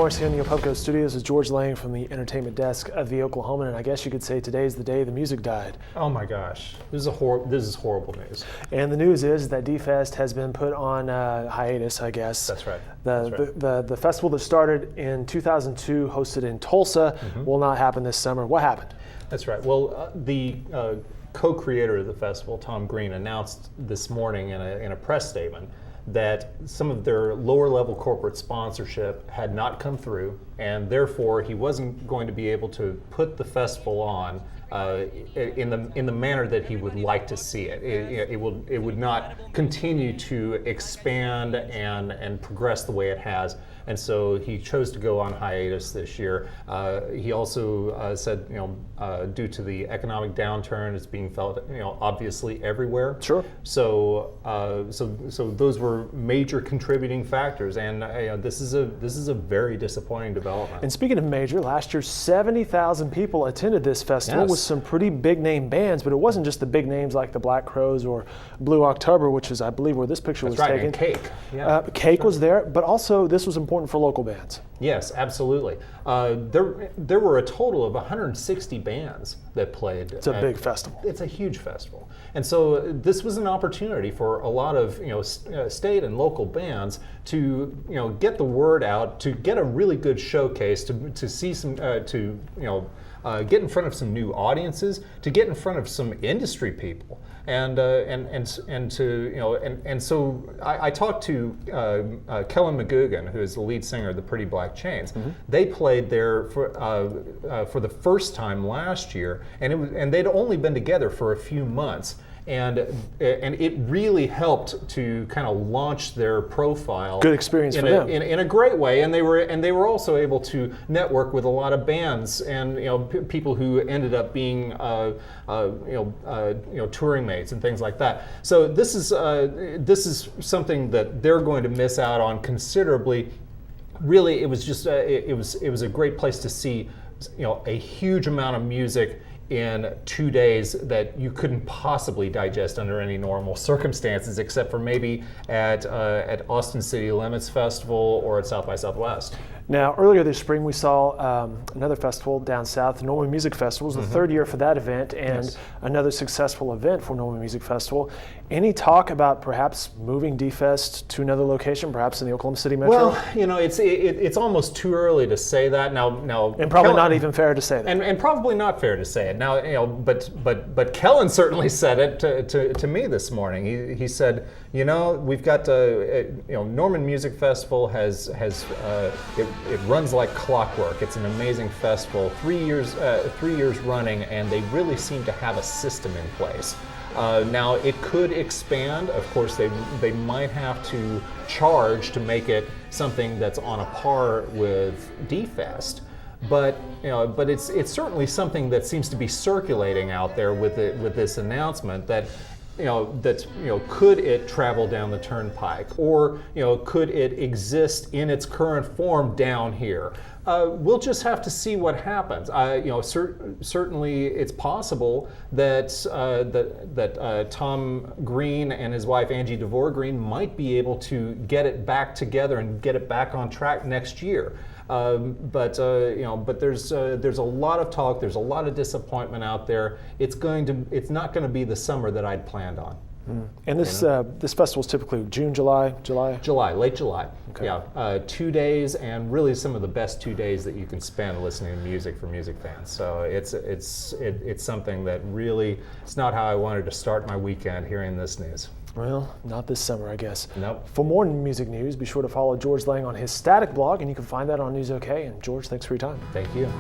Morris here in the Opubco Studios with George Lang from the entertainment desk of the Oklahoman, and I guess you could say today's the day the music died. Oh my gosh, this is horrible news. And the news is that Dfest has been put on hiatus, I guess. That's right. The festival that started in 2002, hosted in Tulsa, will not happen this summer. What happened? That's right. Well, the co-creator of the festival, Tom Green, announced this morning in a press statement that some of their lower-level corporate sponsorship had not come through, and therefore he wasn't going to be able to put the festival on in the manner that he would like to see it. It would not continue to expand and progress the way it has. And so he chose to go on hiatus this year. He also said, due to the economic downturn, it's being felt, obviously everywhere. Sure. So those were major contributing factors, and this is a very disappointing development. And speaking of major, last year 70,000 people attended this festival with some pretty big name bands, but it wasn't just the big names like the Black Crowes or Blue October, which is, I believe, where this picture was taken. And Cake. Yeah. Cake was there, but also this was important for local bands. Yes, absolutely. There were a total of 160 bands that played. It's a big festival. It's a huge festival, and so this was an opportunity for a lot of state and local bands to get the word out, to get a really good showcase, to see some get in front of some new audiences, to get in front of some industry people, and so I talked to Kellen McGugan, who is the lead singer of the Pretty Black Chains. They played there for the first time last year, and they'd only been together for a few months. And it really helped to kind of launch their profile. Good experience for them in a great way, and they were also able to network with a lot of bands and people who ended up being touring mates and things like that. So this is something that they're going to miss out on considerably. Really, it was just it was a great place to see a huge amount of music in 2 days that you couldn't possibly digest under any normal circumstances, except for maybe at Austin City Limits Festival or at South by Southwest. Now, earlier this spring, we saw another festival down south, the Norman Music Festival. It was the third year for that event, and another successful event for Norman Music Festival. Any talk about perhaps moving Dfest to another location, perhaps in the Oklahoma City metro? Well, it's almost too early to say that now. And probably not even fair to say that. And probably not fair to say it now. But Kellen certainly said it to me this morning. He said, we've got Norman Music Festival has it runs like clockwork. It's an amazing festival. 3 years running, and they really seem to have a system in place. Now it could expand. Of course, they might have to charge to make it something that's on a par with Dfest. But it's certainly something that seems to be circulating out there with this announcement that could it travel down the turnpike, or could it exist in its current form down here? We'll just have to see what happens. Certainly, it's possible that Tom Green and his wife Angie DeVore Green might be able to get it back together and get it back on track next year. But there's a lot of talk. There's a lot of disappointment out there. It's not going to be the summer that I'd planned on. And this festival is typically June, July, late July. Okay. Yeah, 2 days, and really some of the best 2 days that you can spend listening to music for music fans. So it's something that really, it's not how I wanted to start my weekend hearing this news. Well, not this summer, I guess. Nope. For more music news, be sure to follow George Lang on his Static blog, and you can find that on News OK. And George, thanks for your time. Thank you.